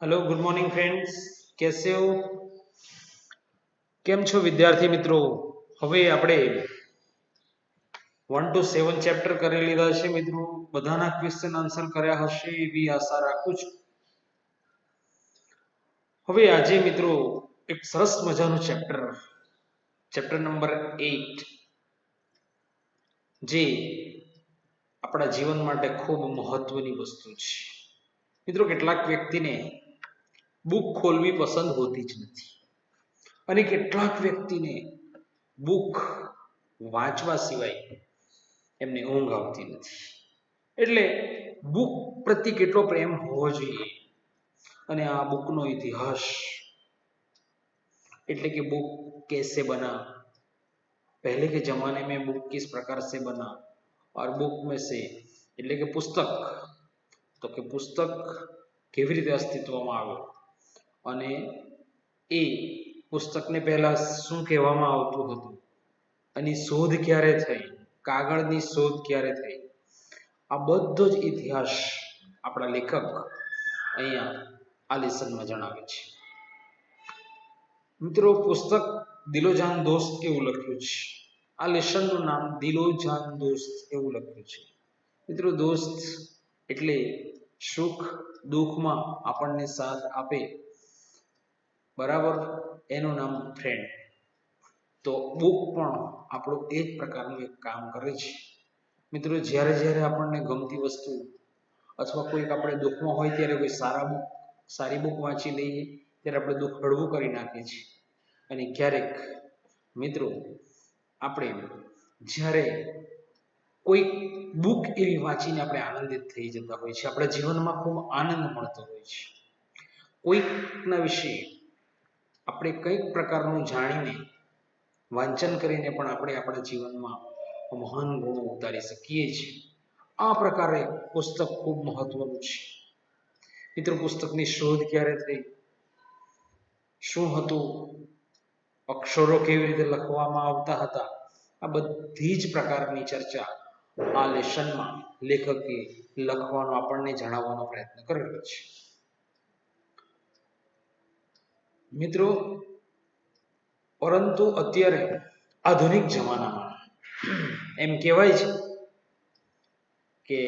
Hello good morning friends. कैसे हो? કેમ છો વિદ્યાર્થી મિત્રો? હવે આપણે 1 to 7 ચેપ્ટર કરી લીધા છે મિત્રો. બધાના ક્વેશ્ચન આન્સર કર્યા હશે એવી આશા રાખું છું. હવે આજે મિત્રો એક સરસ મજાનું ચેપ્ટર નંબર 8, જે આપણા જીવન માટે ખૂબ મહત્વની વસ્તુ છે. મિત્રો, કેટલાક વ્યક્તિને બુક ખોલવી પસંદ હોતી જ નથી અને કેટલાક વ્યક્તિને બુક વાંચવા સિવાય એમને ઊંઘ આવતી નથી. એટલે બુક પ્રત્યે કેટલો પ્રેમ હોવો જોઈએ અને આ બુકનો ઇતિહાસ, એટલે કે बुक कैसे बना, पहले के जमाने में बुक किस प्रकार से बना और बुक में से એટલે કે પુસ્તક, તો કે પુસ્તક કેવી રીતે અસ્તિત્વમાં આવ્યું અને એ પુસ્તકને પહેલા શું કહેવામાં આવતું હતું, અને શોધ ક્યારે થઈ, કાગળની શોધ ક્યારે થઈ, આ બધો જ ઇતિહાસ આપણા લેખક અહીંયા આ લેસનમાં જણાવે છે. મિત્રો, પુસ્તક દિલો જાન દોસ્ત એવું લખ્યું છે. આ લેસનનું નામ દિલો જાન દોસ્ત એવું લખ્યું છે. મિત્રો, દોસ્ત એટલે સુખ દુઃખમાં આપણને સાથ આપે, બરાબર, એનું નામ ફ્રેન્ડ. તો બુક પણ આપણું એ જ પ્રકારનું એક કામ કરે છે. મિત્રો, જ્યારે જ્યારે આપણને ગમતી વસ્તુ અથવા કોઈક આપણે દુઃખમાં હોય ત્યારે કોઈ સારી બુક વાંચી લઈએ ત્યારે આપણે દુઃખ હળવું કરી નાખીએ છીએ. અને ક્યારેક મિત્રો આપણે જ્યારે કોઈ બુક એવી વાંચીને આપણે આનંદિત થઈ જતા હોય છે, આપણા જીવનમાં ખૂબ આનંદ મળતો હોય છે. કોઈકના વિશે આપણે કંઈક પ્રકારનું જાણીને વાંચન કરીને પણ આપણે આપણા જીવનમાં મહાન ગુણો ઉતારી શકીએ છીએ. આ પ્રકારે પુસ્તક ખૂબ મહત્વનું છે. મિત્રો, પુસ્તકની શોધ ક્યારે થઈ, શું હતું, અક્ષરો કેવી રીતે લખવામાં આવતા હતા, આ બધી જ પ્રકારની ચર્ચા આ લેસનમાં લેખકે લખવાનો, આપણને જણાવવાનો પ્રયત્ન કરેલો છે. મિત્રો, પરંતુ અત્યારે આધુનિક જમાનામાં એમ કહેવાય છે કે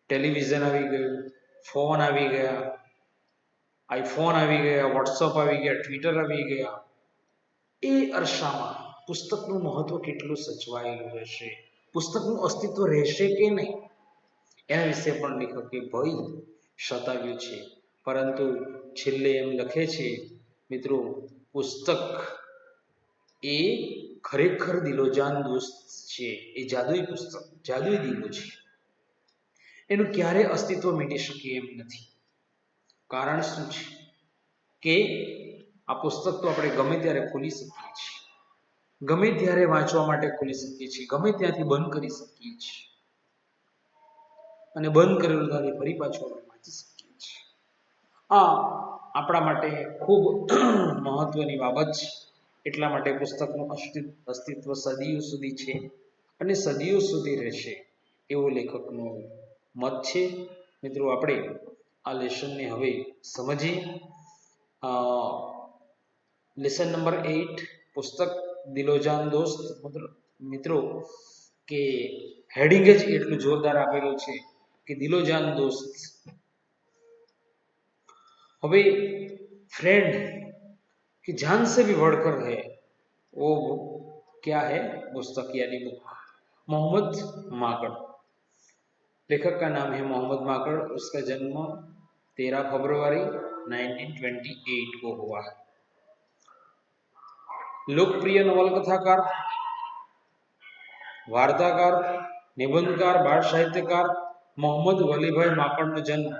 ટેલિવિઝન આવી ગયું, ફોન આવી ગયા, આઈફોન આવી ગયા, વોટ્સઅપ આવી ગયા, ટ્વિટર આવી ગયા. એ અરસામાં પુસ્તકનું મહત્વ કેટલું સચવાયેલું રહેશે, પુસ્તકનું અસ્તિત્વ રહેશે કે નહીં, એના વિશે પણ લેખકે ભય સતાવ્યું છે. પરંતુ છેલ્લે એમ લખે છે, મિત્રો, પુસ્તક એ ખરેખર દિલોજાન દોસ્ત છે. એ જાદુઈ પુસ્તક, જાદુઈ દીવો છે. એનું ક્યારે અસ્તિત્વ મીટી શકે એમ નથી. કારણ શું છે કે આ પુસ્તક તો આપણે ગમે ત્યારે ખોલી શકીએ છીએ, ગમે ત્યારે વાંચવા માટે ખોલી શકીએ છીએ, ગમે ત્યાંથી બંધ કરી શકીએ છીએ અને બંધ કરેલું ત્યાંથી ફરી પાછું આપણે વાંચી શકીએ છીએ. આ આપણા માટે ખૂબ મહત્વની બાબત છે. એટલા માટે પુસ્તકનું અસ્તિત્વ સદીઓ સુધી છે અને સદીઓ સુધી રહેશે એવો લેખકનો મત છે. મિત્રો, આપણે આ લેસનને હવે સમજીએ. લેસન નંબર 8, પુસ્તક દિલોજાન દોસ્ત. મિત્રો, કે હેડિંગ જ એટલું જોરદાર આપેલું છે કે દિલોજાન દોસ્ત. હવે फ्रेंड कि जान से भी बढ़कर है, वो क्या है, पुस्तक यानी बुक. मोहम्मद माकड़, लेखक का नाम है मोहम्मद माकड़. उसका जन्म 13 फरवरी 1928 को हुआ है. लोकप्रिय नवलकथाकार, वार्ताकार, निबंधकार, बाળ સાહિત્યકાર મોહમ્મદ વલીભાઈ માકડનો જન્મ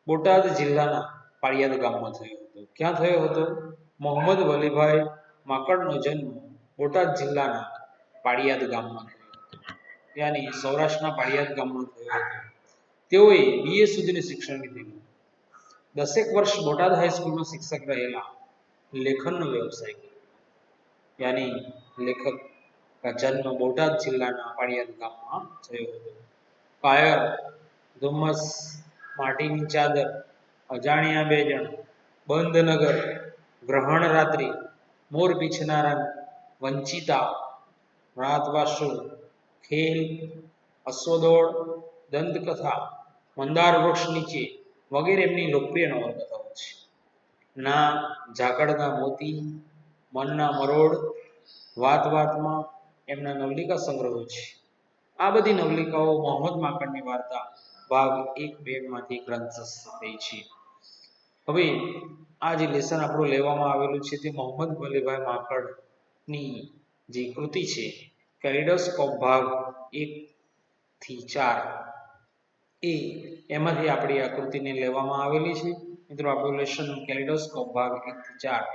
બોટાદ જિલ્લાના પાળિયાદ ગામમાં થયો હતો. ક્યાં થયો હતો? મોહમ્મદ વલીભાઈ માકડનો જન્મ બોટાદ જિલ્લાના પાળિયાદ ગામમાં થયો હતો, યાની સૌરાષ્ટ્રના પાળિયાદ ગામમાં થયો હતો. તેઓએ BA સુધીનું શિક્ષણ લીધેલું. 10 વર્ષ બોટાદ હાઈસ્કૂલમાં શિક્ષક રહેલા. લેખનનો વ્યવસાય કર્યો, યાની લેખક का जन्म बोटाद जिल्लाના પાળિયાદ ગામમાં થયો હતો. કાયર, ધુમ્મસ, માટીની ચાદર अजाण्या बे जण, बंद नगर, ग्रहण रात्रि, मोर पीछना रंग, वंचिता, रातवासु, खेल, अश्वदौड़, दंतकथा, मंदार वृक्ष नीचे वगैरह એમની લોકપ્રિય નવલકથાઓ છે. ના ઝાકળના મોતી, મનના મરોડ, વાત વાતમાં એમના નવલિકા સંગ્રહો છે. આ બધી નવલિકાઓ મોહમ્મદ માંકડની વાર્તા ભાગ 1-2 માંથી ગ્રંથસ્થ થઈ છે. હવે આ જે લેસન આપણું લેવામાં આવેલું છે તે મોહમ્મદ વલીભાઈ માંકડની જે કૃતિ છે કેલિડોસ્કોપ ભાગ 1-4 એમાંથી આપણી આ કૃતિને લેવામાં આવેલી છે. મિત્રો આપણું લેસન કેલિડોસ્કોપ ભાગ 1-4.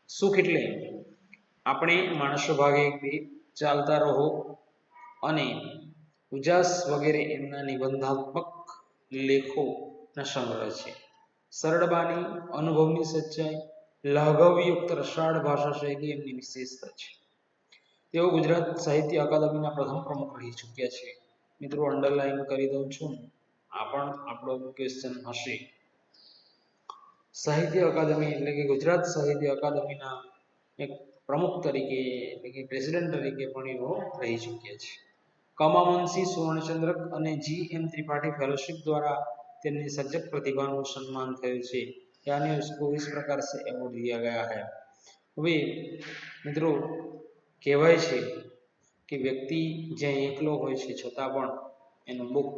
સુખ એટલે આપણે માણસો ભાગ 1-2 ચાલતા રહો અને ઉજાસ વગેરે એમના નિબંધાત્મક લેખોના સંગ્રહ છે. સરળ બાની, અનુભવની સચ્ચાઈ, લાઘવયુક્ત રસાળ ભાષા શૈલી એમની વિશેષતા છે. તેઓ ગુજરાત સાહિત્ય અકાદમીના પ્રથમ પ્રમુખ રહી ચૂક્યા છે. મિત્રો અંડરલાઈન કરી દઉં છું. આ પણ આપણો ક્વેશ્ચન હશે. સાહિત્ય અકાદમી એટલે કે ગુજરાત સાહિત્ય અકાદમીના એક પ્રમુખ તરીકે એટલે કે પ્રેસિડેન્ટ તરીકે પણ એઓ રહી ચૂક્યા છે. કમામનસિંહ સુવર્ણચંદ્રક અને G.M. त्रिपाठी फेलोशिप द्वारा તેમની સર્જક પ્રતિભાનું સન્માન થયું છે. यानी उसको इस प्रकार से अवॉर्ड दिया गया है. હવે મિત્રો કહેવાય છે કે વ્યક્તિ જ્યાં એકલો હોય છે છતાં પણ એનું બુક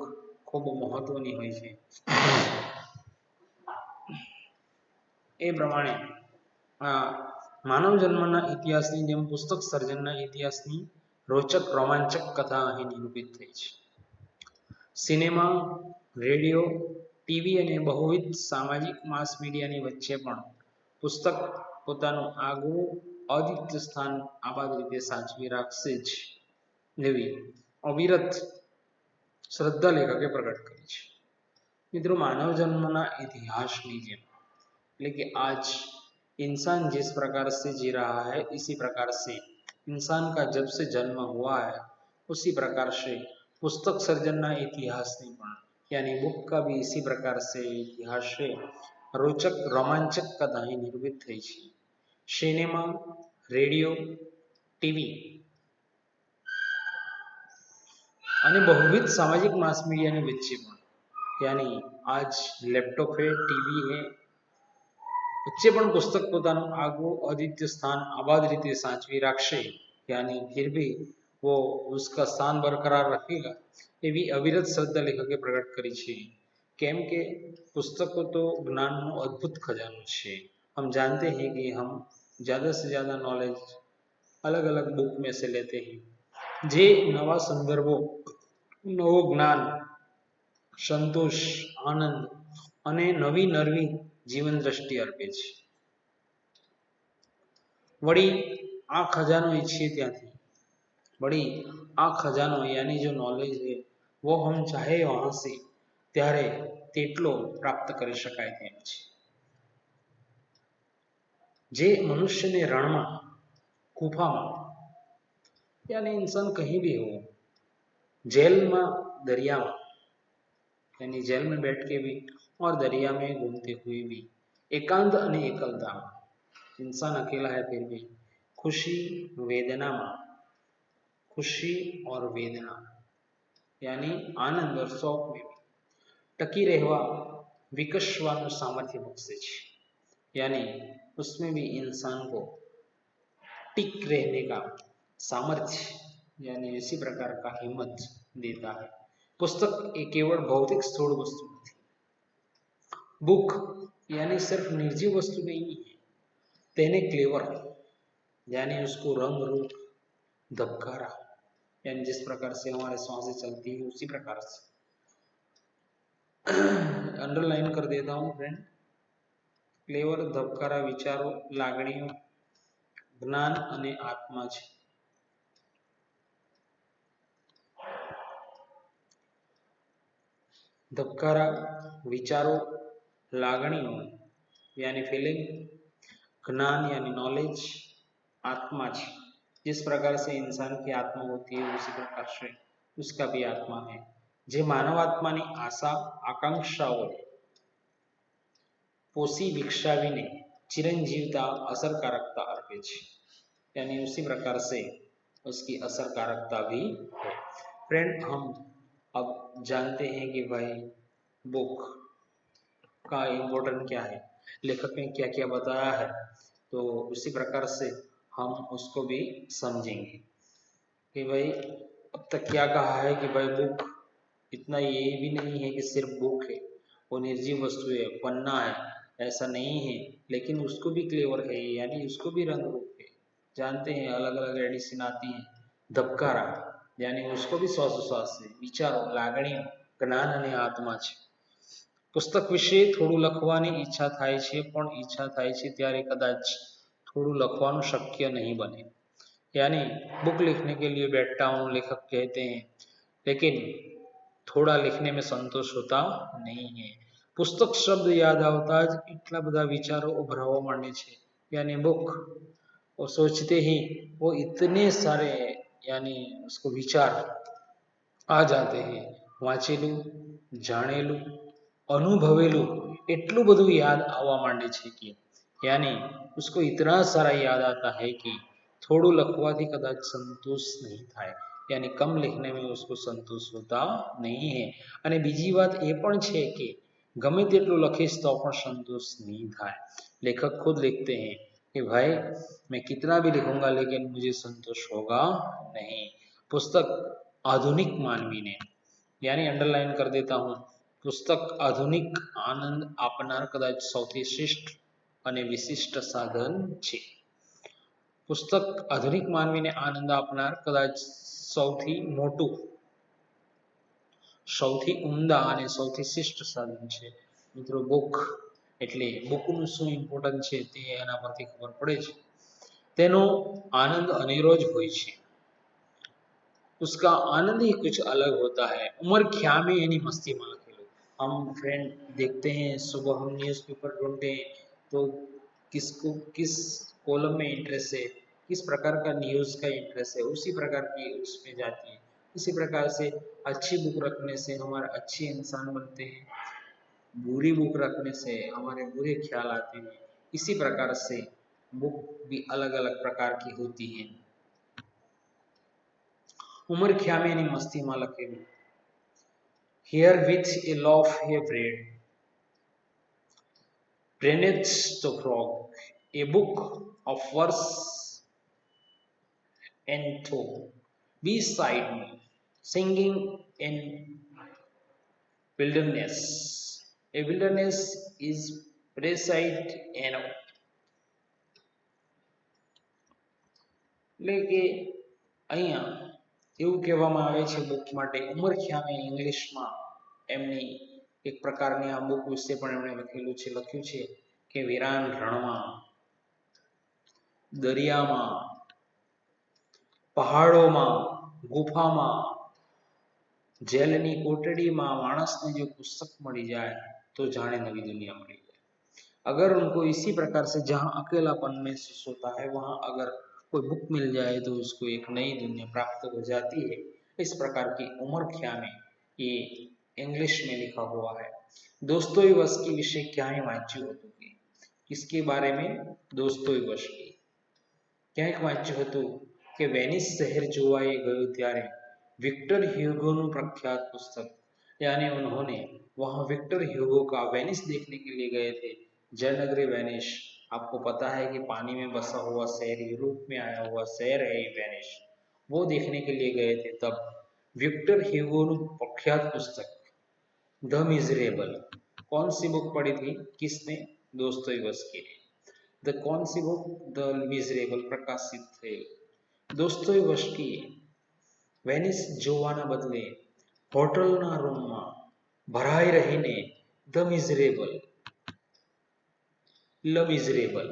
ખૂબ મહત્વની હોય છે. એ પ્રમાણે આ માનવ જન્મના ઇતિહાસની જેમ પુસ્તક સર્જનના ઇતિહાસની રોચક રોમાંચક કથા અહીં નિરૂપિત થઈ છે. સિનેમા, રેડિયો, ટીવી અને બહુવિધ સામાજિક માસ મીડિયાની વચ્ચે પણ પુસ્તક પોતાનું આગવું અદ્વિતીય સ્થાન આબાદ રીતે સાચવી રાખશે જ એવી અવિરત શ્રદ્ધા લેખકે પ્રગટ કરી છે. મિત્રો માનવ જન્મના इतिहासની જેમ એટલે કે आज इंसान जिस प्रकार से जी रहा है इसी प्रकार से इंसान का जब से जन्म हुआ है उसी प्रकार से पुस्तक सर्जनना इतिहास नहीं पण यानी बुक का भी इसी प्रकार से इतिहास से रोचक रोमांचक कथाएं निर्मित થઈ છે. सिनेमा, रेडियो, टीवी અને बहुविध सामाजिक मास मीडिया ની વચ્ચે પણ यानी आज लैपटॉप है, टीवी है, बच्चे पण पुस्तक પોતાનું આગવું અદ્વિતીય સ્થાન આબાદ રીતે સાચવી રાખશે यानी फिर भी वो उसका स्थान बरकरार रखेगा એવી અવિરત શ્રદ્ધા લેખકે પ્રગટ કરી છે. કેમ કે પુસ્તકો તો જ્ઞાનનો અદ્ભુત ખજાનો છે. हम जानते हैं कि हम ज़्यादा से ज़्यादा नॉलेज अलग अलग बुक में से लेते हैं. જે નવા સંદર્ભો, નવું જ્ઞાન, સંતોષ, આનંદ અને નવી નરવી જીવન દ્રષ્ટિ અર્પે છે. વળી આ ખજાનો ઈચ્છીએ ત્યાંથી बड़ी आ खजानो यानी जो नॉलेज है वो हम चाहे वहां से त्यारे तेटलो प्राप्त કરી શકાય તેમ છે. જે મનુષ્યને રણમાં, ગુફામાં यानी इंसान कहीं भी हो, जेल में, दरिया में यानी जेल में बैठ के भी और दरिया में घूमते हुए भी एकांत અને एकलता इंसान अकेला है फिर भी खुशी वेदना में खुशी और वेदना यानी आनंद और शौक में भी टकी रहवा विकसवानु सामर्थ्य बख्शे छे. यानी उसमें भी इंसान को टिक रहने का सामर्थ्य यानी इसी प्रकार का हिम्मत देता है. पुस्तक एक केवल भौतिक स्थूल वस्तु नहीं, बुक यानी सिर्फ निर्जीव वस्तु नहीं है, तेने क्लेवर यानी उसको रंग रूप धबकारा यानी जिस प्रकार से हमारे सांसें चलती है उसी प्रकार से अंडरलाइन कर देता हूँ फ्रेंड. क्लेवर धबकारा विचारों लागणीओ ज्ञान અને આત્મા છે. धबकारा विचारों लागणीओ यानी फीलिंग, ज्ञान यानी नॉलेज, आत्मा है. जिस प्रकार से इंसान की आत्मा होती है उसी प्रकार से उसका भी आत्मा है. જે માનવાત્માની આશા આકાંક્ષાઓને पोसी विकसावीने चिरंजीवता असरकारकता अर्पे छे, यानी उसी प्रकार से उसकी असरकारकता भी है। फ्रेंड, हम अब जानते हैं कि भाई बुक का इम्पोर्टेंट क्या है, लेखक ने क्या क्या बताया है, तो उसी प्रकार से हम उसको भी समझेंगे कि भाई अब तक क्या कहा है कि भाई बुक इतना ये भी नहीं है कि सिर्फ बुक है, वो निर्जीव वस्तु है, पन्ना है, ऐसा नहीं है, लेकिन उसको भी क्लेवर है, यानी उसको भी रंग रूप है। जानते हैं अलग अलग एडिशन आती है, धबकारा यानी उसको भी श्वासोश्वास है, विचारों, लागणियों, જ્ઞાન અને આત્મા છે। પુસ્તક વિશે થોડું લખવાની ઈચ્છા થાય છે, પણ ઈચ્છા થાય છે ત્યારે કદાચ થોડું લખવાનું શક્ય નહીં બને। यानी बुक लिखने के लिए बैठता हूँ, लेखक कहते हैं, लेकिन थोड़ा लिखने में संतोष होता नहीं है। पुस्तक शब्द याद આવતા જ એટલા બધા વિચારો ઉભરાવા માંડે છે, यानी बुक वो सोचते ही वो इतने सारे यानी उसको विचार आ जाते हैं। વાંચેલું, જાણેલું, અનુભવેલું એટલું બધું યાદ આવવા માંડે છે કે यानी उसको इतना सारा याद आता है कि थोड़ू लखवाथी कदाच संतोष नहीं थाय, यानी कम लिखने में उसको संतोष होता नहीं है। અને બીજી વાત એ પણ છે કે ગમે તેટલું લખીશ તો પણ संतोष नहीं थाय। लेखक खुद लिखते हैं कि भाई मैं कितना भी लिखूंगा लेकिन मुझे संतोष होगा नहीं। पुस्तक आधुनिक मानवी ने, यानी अंडरलाइन कर देता हूँ, पुस्तक आधुनिक आनंद आपनार कदाच सौथी श्रेष्ठ અને વિશિષ્ટ સાધન છે। પુસ્તક આધુનિક માનવીને આનંદ આપનાર કદાચ સૌથી મોટું, સૌથી ઉમદા અને સૌથી શિષ્ટ સાધન છે। મિત્રો, બુક એટલે બુકનું શું ઇમ્પોર્ટન્સ છે તે એના પરથી ખબર પડે છે। તેનો આનંદ અનેરો જ હોય છે। उसका आनंद ही कुछ अलग होता है। उमर ख्या में यानी मस्ती में लखेलो। हम फ्रेंड देखते हैं, सुबह हम न्यूज़पेपर ढूंढते हैं तो किसको किस कॉलम में इंटरेस्ट है, किस प्रकार का न्यूज़ का इंटरेस्ट है, उसी प्रकार की उसमें जाती है। इसी प्रकार से अच्छी बुक रखने से हमारे अच्छे इंसान बनते हैं, बुरी बुक रखने से हमारे बुरे ख्याल आते हैं। इसी प्रकार से बुक भी अलग अलग प्रकार की होती हैं। उमर ख्या में यानी मस्ती में लखेलू। Here with a laugh hey ब्रेड Brenneth the Frog, a book of verse and tone, beside me, singing in wilderness. A wilderness is beside an એટલે કે અહીંયા એવું કહેવામાં આવે છે બુક માટે ઉમરખ્યામે ઇંગ્લિશમાં એમની એક પ્રકારની આ બુક વિશે પણ એમણે લખ્યું છે કે વિરાન રણમાં, દરિયામાં, પહાડોમાં, ગુફામાં, જેલની કોટડીમાં માણસને जो पुस्तक मળી जाए तो जाने नवी दुनिया मળી जाए। अगर उनको इसी प्रकार से जहाँ अकेलापन महसूस होता है वहाँ अगर कोई बुक मिल जाए तो उसको एक नई दुनिया प्राप्त हो जाती है। इस प्रकार की उमर ख्या में ये इंग्लिश में लिखा हुआ है। दोस्तोयेव्स्की विषय क्यांय वांच्યું હતું કે किसके बारे में? दोस्तोयेव्स्की। ક્યાંક વાંચ્યું હતું કે વેનિસ શહેર જોવાએ ગયો ત્યારે विक्टर ह्यूगो प्रख्यात पुस्तक, यानी उन्होंने वहां विक्टर ह्यूगो का वेनिस देखने के लिए गए थे। जयनगरी वेनिस, आपको पता है कि पानी में बसा हुआ शहर, यूरोप में आया हुआ शहर है वेनिस, वो देखने के लिए गए थे। तब विक्टर ह्यूगो प्रख्यात पुस्तक द मिजरेबल, कौन सी बुक पढ़ी थी? किसने? दोस्तोयेव्स्की ने। द कौन सी बुक? द मिजरेबल प्रकाशित थे। दोस्तोयेव्स्की वेनिस જોવાના બદલે હોટલના રૂમમાં ભરાઈ રહીને द मिजरेबल, ल मिजरेबल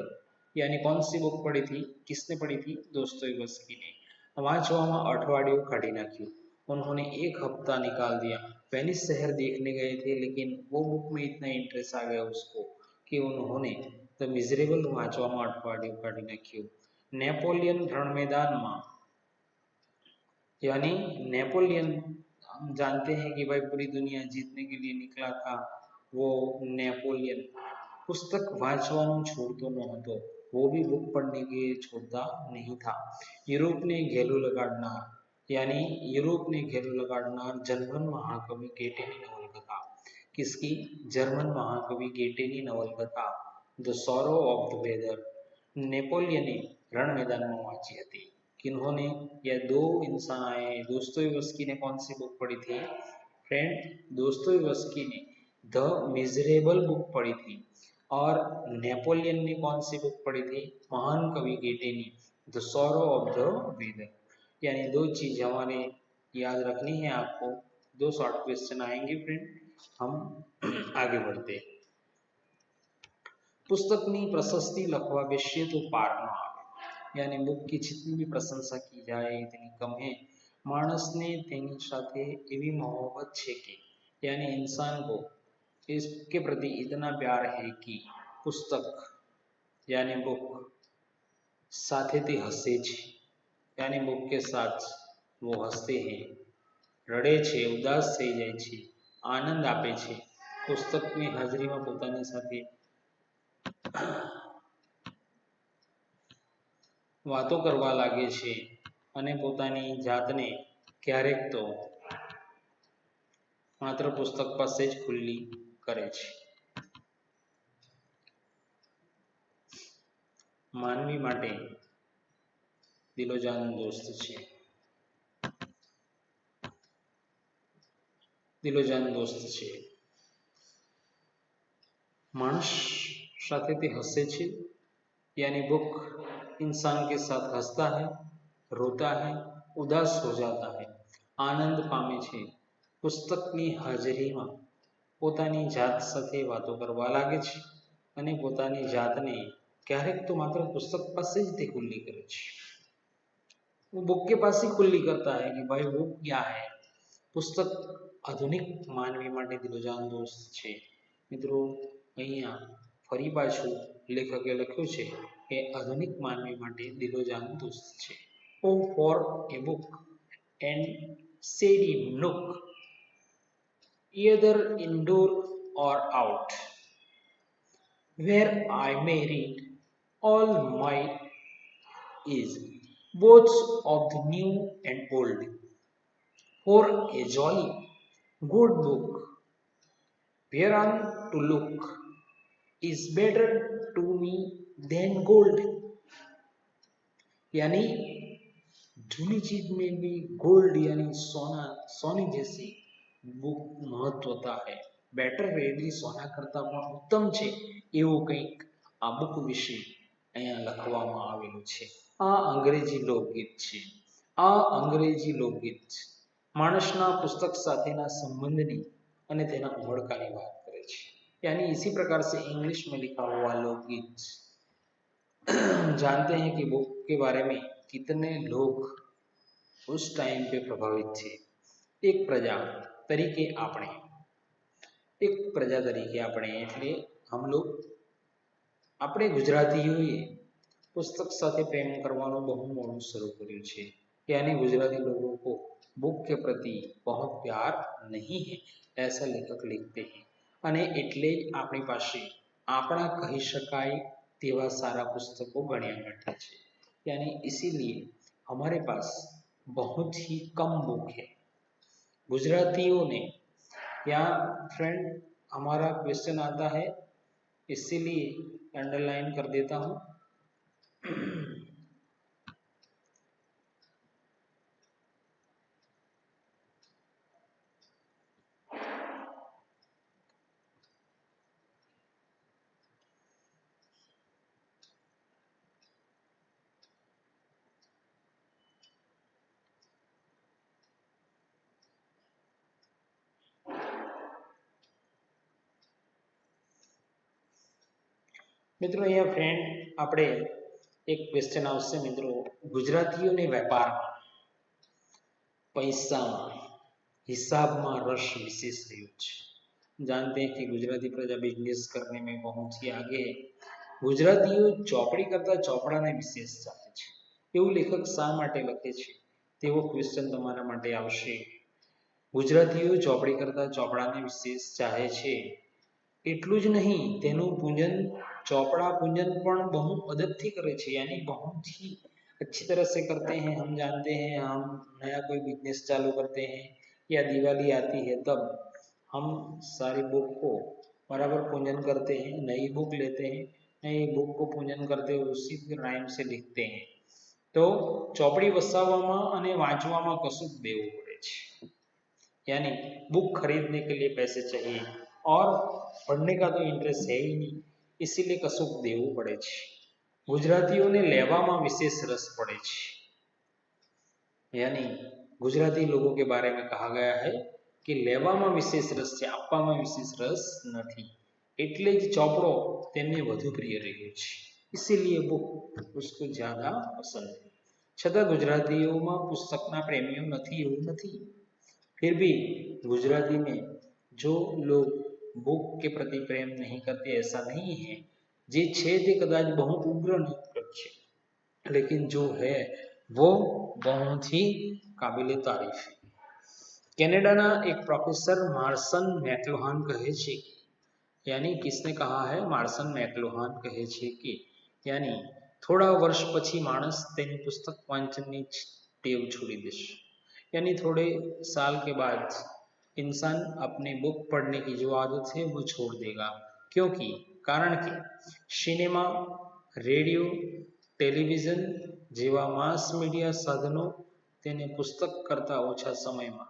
यानी कौन सी बुक पढ़ी थी? किसने पढ़ी थी? दोस्तोयेव्स्की ने। वांचવામાં અઠવાડિયું કાઢી નાખ્યું। उन्होंने एक हफ्ता निकाल दिया। वेनिस शहर देखने गए थे लेकिन वो बुक में इतना इंटरेस्ट आ गया उसको कि उन्होंने द मिजरेबल वांचવામાં અઠવાડિયું કાઢી નાખ્યું। नेपोलियन रण मैदान में, यानी नेपोलियन जानते हैं कि भाई पूरी दुनिया जीतने के लिए निकला था वो नेपोलियन पुस्तक વાંચવાનું છોડતો ન હતો वो भी बुक पढ़ने के छोड़ता नहीं था यूरोप ने घेलू लगाड़नार यानी यूरोप ने घेलू लगाड़नार जर्मन महाकवि गेटेની નવલકથા किसकी जर्मन महाकवि गेटेની નવલકથા the sorrow of the Werther नेपोलियने रण मैदान में वांची थी किन्होंने यह दो इंसान आए दोस्तोयेवस्की ने कौन सी बुक पढ़ी थी फ्रेंड दोस्तोयेवस्की ने द मिजरेबल बुक पढ़ी थी और नेपोलियन ने कौन सी बुक पढ़ी थी महान कवि गेटे ने the sorrow of the Werther यानी दो चीज हमारे याद रखनी है आपको दो शॉर्ट क्वेश्चन आएंगे फ्रेंड हम आगे बढ़ते पुस्तकनी प्रशस्ति लखवा बेसीए तो पार न आवे यानी बुक की जितनी भी प्रशंसा की जाए इतनी कम है मानस ने तेनी साथे एवी मोहब्बत छे कि यानी इंसान को इसके प्रति इतना प्यार है कि पुस्तक यानी बुक साथे ते हसे छे यानी बुक के साथ वो हसते हैं रड़े छे उदास થઈ જાય છે આનંદ આપે છે પુસ્તકની હાજરીમાં પોતાની સાથે વાતો કરવા લાગે છે અને પોતાની જાતને ક્યારેક તો માત્ર પુસ્તક પાસે જ ખુલ્લી કરે છે માનવી માટે દિલોજાન દોસ્ત છે દિલોજાન દોસ્ત છે मानस साथे ते हंसे छे यानी बुक इंसान के साथ हंसता है रोता है उदास हो जाता है आनंद पामे छे पुस्तकनी हाजरीमां पोतानी जात साथे वातो करवा लागे छे अने पोतानी जातने क्यारेक तो मात्र पुस्तक पासे ज ते खुल्ली करे छे वो बुक के पास ही खुल्ली करता है कि भाई बुक क्या है पुस्तक आधुनिक मानवी माटे दिलोजान दोस्त छे मित्रों અહીંયા ફરી પાછું લેખકે લખ્યું છે કે આધુનિક માનવી માટે દિલોજાન દોસ્ત છે O for a book and shady nook either indoor or out where I may read all my is both of the new and old for a jolly good book whereon to look is better to me than gold यानी जूनी चीज में भी gold यानी सोना सोने जैसी book महत्वता है बेटर रेडी सोना करता પણ ઉત્તમ છે એવું કંઈક આ બુક વિશે અહીંયા લખવામાં આવેલું છે આ અંગ્રેજી લોકગીત છે આ અંગ્રેજી લોકગીત માણસના પુસ્તક સાથેના સંબંધની અને તેના ઉમળકાની વાત કરે છે यानी इसी प्रकार से इंग्लिश में लिखा हुआ लोकगीत जानते हैं कि बुक के बारे में कितने लोग उस टाइम पे प्रभावित थे एक प्रजा तरीके આપણે એટલે हम लोग આપણે ગુજરાતીઓએ પુસ્તક સાથે પ્રેમ કરવાનું બહુ મોડું શરૂ કર્યું છે यानी गुजराती लोगों को बुक के प्रति बहुत प्यार नहीं है ऐसा लेखक लिखते हैं અને એટલે જ આપણી પાસે આપણા કહી શકાય તેવા સારા પુસ્તકો ગણ્યા બેઠા છે यानी इसीलिए हमारे पास बहुत ही कम बुक है गुजरातियों ने यहाँ फ्रेंड हमारा क्वेश्चन आता है इसीलिए अंडरलाइन कर देता हूँ મિત્રો અહીંયા ફ્રેન્ડ આપણે એક ક્વેશ્ચન આવશે મિત્રો ગુજરાતીઓને વેપારમાં પૈસામાં हिसाबમાં रस विशेष રહ્યો છે जानते हैं कि गुजराती प्रजा बिजनेस करने में बहुत ही आगे है गुजरातीઓ ચોપડી કરતા ચોપડાને વિશેષ ચાલે છે એવું લેખક શા માટે લખે છે તેવો ક્વેશ્ચન તમારા માટે આવશે ગુજરાતીઓ ચોપડી કરતા ચોપડાને વિશેષ ચાહે છે। એટલું જ નહીં, તેનું પૂજન चौपड़ा पूजन पण बहु अदब थी करे छे, यानी बहुत ही अच्छी तरह से करते हैं। हम जानते हैं, हम नया कोई बिजनेस चालू करते हैं या दिवाली आती है तब हम सारी बुक को बराबर पूजन करते हैं, नई बुक लेते हैं, नई बुक को पूजन करते हुए उसी टाइम से लिखते हैं। तो ચોપડી વસાવવામાં અને વાંચવામાં કશું જ દેવું પડે છે, यानी बुक खरीदने के लिए पैसे चाहिए और पढ़ने का तो इंटरेस्ट है ही नहीं, इसीलिए कશુંક દેવું પડે છે। गुजरातीઓને લેવામાં विशेष रस पड़े છે, यानी गुजराती लोगों के बारे में कहा गया है कि લેવામાં विशेष रस છે, આપવામાં विशेष रस નથી, એટલે જ ચોપડો તેમને વધુ પ્રિય રહ્યો છે, इसीलिए बुक उसको ज्यादा पसंद है। छતાં गुजरातीઓમાં पुस्तकना प्रेमीઓ નથી એવું નથી, फिर भी गुजराती में जो लोग बुक के प्रति प्रेम नहीं करते ऐसा नहीं है, जे छे ते कदाच बहु उग्र निकट छे, लेकिन जो है वो बहुत ही काबिले तारीफ है। कनाडाना एक प्रोफेसर मार्सन मैक्लुहान कहे छे, यानी किसने कहा है? मार्सन मैक्लुहान कहे छे कि यानी थोड़ा वर्ष पछी माणस तेनी पुस्तक वांचननी टेव छोड़ी देशे, यानी थोड़े साल के बाद इंसान अपनी बुक पढ़ने की जो आदत है वो छोड़ देगा, क्योंकि कारण के सिनेमा, रेडियो, टेलिविजन जेवा मास मीडिया साधनों तेने पुस्तक करता ओछा समय में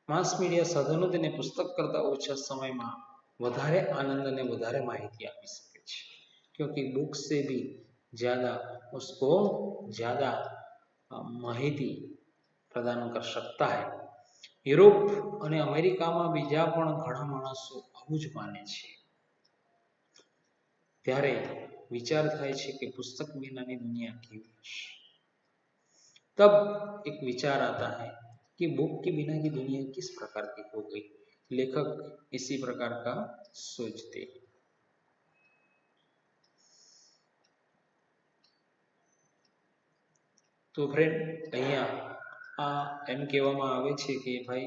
मास मीडिया साधनों तेने पुस्तक करता ओछा समय में વધારે आनंद અને વધારે માહિતી આપી શકે છે, क्योंकि बुक से भी ज़्यादा उसको ज़्यादा माहिती प्रदान कर सकता है। यूरोप અને અમેરિકામાં બીજા પણ ઘણા માણસો આવું જ માને છે, ત્યારે વિચાર થાય છે કે પુસ્તક વિનાની દુનિયા કેવી હશે। तब एक विचार आता है कि बुक के बिना की दुनिया किस प्रकार की हो गई। लेखक इसी प्रकार का सोचते हैं। तो फ्रेंड अहींया आ एम कहेवामां आवे छे कि भाई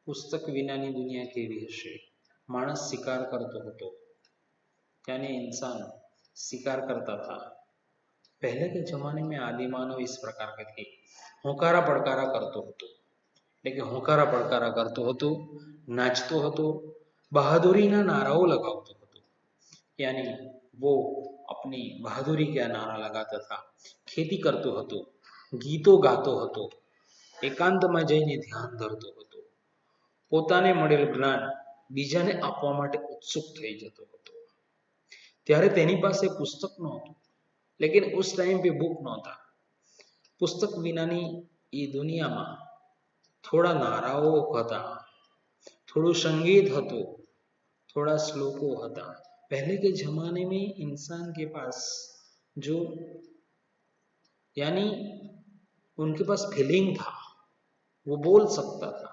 पुस्तक विनानी दुनिया केवी हशे। माणस शिकार करतो हतो, यानी इंसान शिकार करता था। पहले के जमाने में आदि मानव इस प्रकार के थे, होकारा पड़कारा करतो हतो, लेकिन होकारा पड़कारा करतो हतो, नाचतो हतो, बहादुरीना नाराओ लगावतो हतो, यानी वो अपनी बहादुरी का नारा लगाता था। खेती करतो हतो, गीतो गातो हतो, एकांतमां जईने ध्यान धरतो हतो, पोताने मळेल ज्ञान बीजाने आपवा माटे उत्सुक थई जतो हतो। त्यारे तेनी पासे पुस्तक नहोतुं, लेकिन उस टाइम पे बुक नहोता। पुस्तक विनानी ये दुनिया में थोड़ा नाराओ हता, थोड़ू संगीत हतुं, थोड़ा श्लोको हता। पहले के जमाने में इंसान के पास जो यानी उनके पास फीलिंग था, वो बोल सकता था,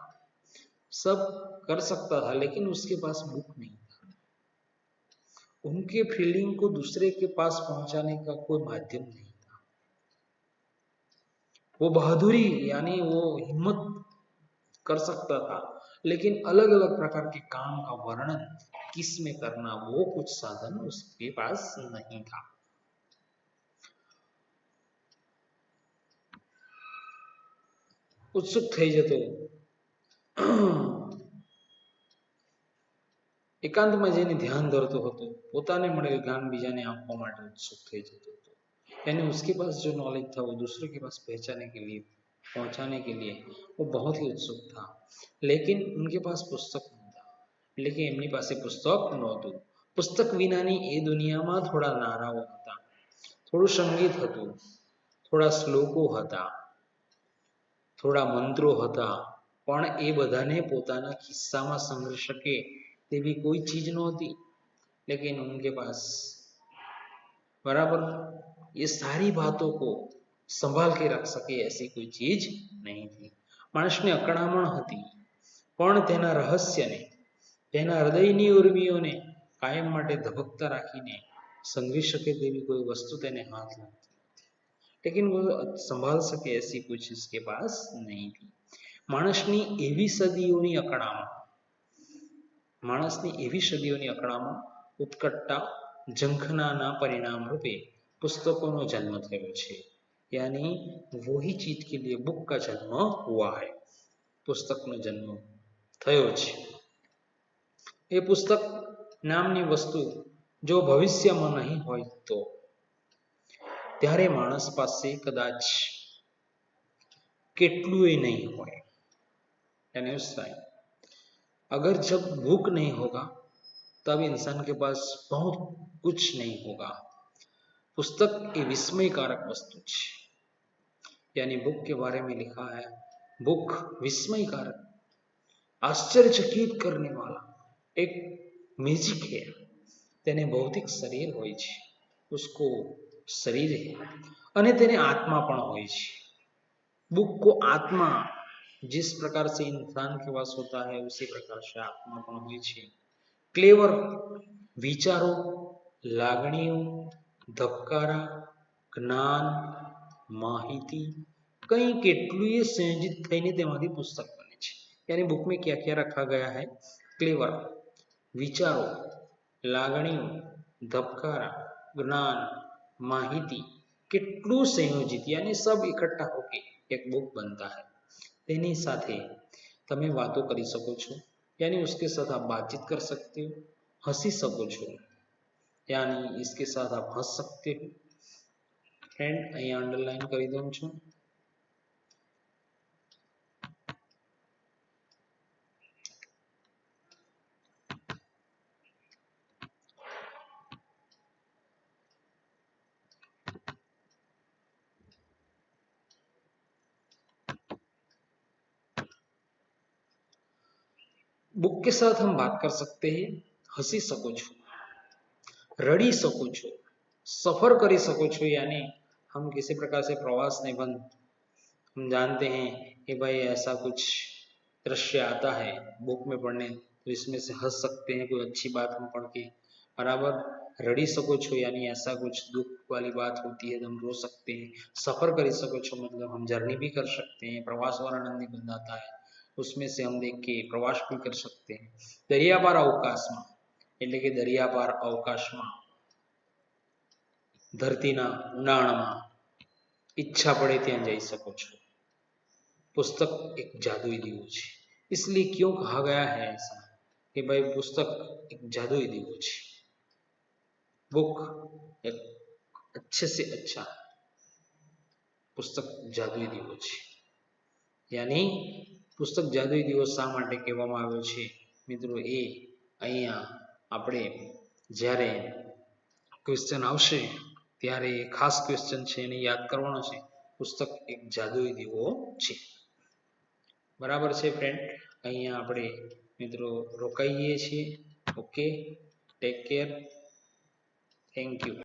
सब कर सकता था, लेकिन उसके पास बुक नहीं था। उनके फीलिंग को दूसरे के पास पहुंचाने का कोई माध्यम नहीं था। वो बहादुरी यानी वो हिम्मत कर सकता था, लेकिन अलग अलग प्रकार के काम का वर्णन किस में करना वो कुछ साधन उसके पास नहीं था। उत्सुक થઈ જતો, એકાંતમાં જઈને ध्यान धरतो હતો, પોતાને મળેલ જ્ઞાન બીજાને આપવા માટે उत्सुक થઈ જતો હતો। यानी उसके पास जो नॉलेज था वो दूसरे के पास पहुंचाने के लिए वो बहुत ही उत्सुक था, लेकिन उनके पास पुस्तक नहीं था, लेकिन एमनी पासे पुस्तक नहोतुं। पुस्तक विनानी ए दुनियामां थोड़ा नाराओ हता, थोड़ું संगीत हतुं, थोड़ा श्लोको हता, थोड़ा मंत्रो हता, पण ए बधाने पोताना खिस्सामां संग्रही शके तेवी कोई चीज नहोती। लेकिन उनके पास बराबर ये सारी बातों को संभाल के रख सके ऐसी कोई चीज नहीं थी। माणसने अकड़ामण हती, पण तेना रहस्यने તેના હૃદયની ઉર્મિઓને કાયમ માટે ધબકતા રાખીને સંઘવી શકે તેવી કોઈ વસ્તુ તેને હાથ લાગતી, लेकिन वो संभाल सके ऐसी कुछ इसके पास नहीं थी। માણસની એવી સદીઓની અકળામાં ઉત્કટતા ઝંખનાના પરિણામ રૂપે પુસ્તકોનો જન્મ થયો છે, यानी वो ही चीज के लिए बुक का जन्म हुआ है, પુસ્તકનો જન્મ થયો છે। એ પુસ્તક નામની વસ્તુ જો ભવિષ્યમાં નહીં હોય તો ત્યારે માણસ પાસે કદાચ કેટલું નહીં હોય। यानी उस टाइम अगर जब भूख नहीं होगा तब इंसान के पास बहुत कुछ नहीं होगा। पुस्तक ये विस्मयकारक वस्तु है, यानी बुक के बारे में लिखा है, बुक विस्मयकारक आश्चर्यचकित करने वाला एक मैजिक है। तेने भौतिक शरीर હોય છે, उसको शरीर है, અને તેને आत्मा પણ હોય છે। बुक को आत्मा जिस प्रकार से इंसान के पास होता है उसी प्रकार से आत्मा પણ હોય છે। ક્લેવર વિચારો, લાગણીઓ, ધબકારા, જ્ઞાન, માહિતી कई કેટલું સંયોજિત થઈને તેમાંથી પુસ્તક બને છે। यानी बुक में क्या क्या रखा गया है? क्लेवर विचारों, लागणियों, धबकारा, ज्ञान, माहिती કેટલું संयोजित यानी सब इकट्ठा होके एक बुक बनता है। तेनी साथे તમે વાતો કરી શકો છો, यानी उसके साथ आप बातचीत कर सकते हो, हंसी सको છો, यानी इसके साथ आप हंस सकते हो। फ्रेंड અહીં અંડરલાઈન કરી દઉં છું। बुक के साथ हम बात कर सकते हैं, हंसी सको છો, रड़ी सको છો, सफर करी सको છો, यानी हम किसी प्रकार से प्रवास निबंध हम जानते हैं कि भाई ऐसा कुछ दृश्य आता है बुक में पढ़ने तो इसमें से हंस सकते हैं, कोई अच्छी बात हम पढ़ के, बराबर। रड़ी सको છો यानी ऐसा कुछ दुख वाली बात होती है तो हम रो सकते हैं। सफर करी सको છો मतलब हम जर्नी भी कर सकते हैं, प्रवास वाला आनंद निबंध आता है उसमें से हम देख के प्रवास भी कर सकते हैं। दरियापार अवकाशમાં એટલે કે દરિયાપાર અવકાશમાં ધરતીના ઊંડાણમાં ઈચ્છા પડે ત્યાં જઈ શકો છો। पुस्तक एक जादुई दीवो છે, इसलिए क्यों कहा गया है ऐसा कि भाई पुस्तक एक जादुई दीवो છે। बुक एक अच्छे से अच्छा पुस्तक जादुई दीवो છે, यानी पुस्तक जादुई दीवो શા માટે કહેવામાં આવ્યો છે મિત્રો, એ અહીંયા આપણે જ્યારે ક્વેશ્ચન આવશે ત્યારે ખાસ ક્વેશ્ચન છે એને યાદ કરવાનો છે। પુસ્તક એક જાદુઈ દીવો છે, બરાબર છે ફ્રેન્ડ। અહીંયા આપણે મિત્રો રોકાઈએ છીએ। Okay, take care, thank you.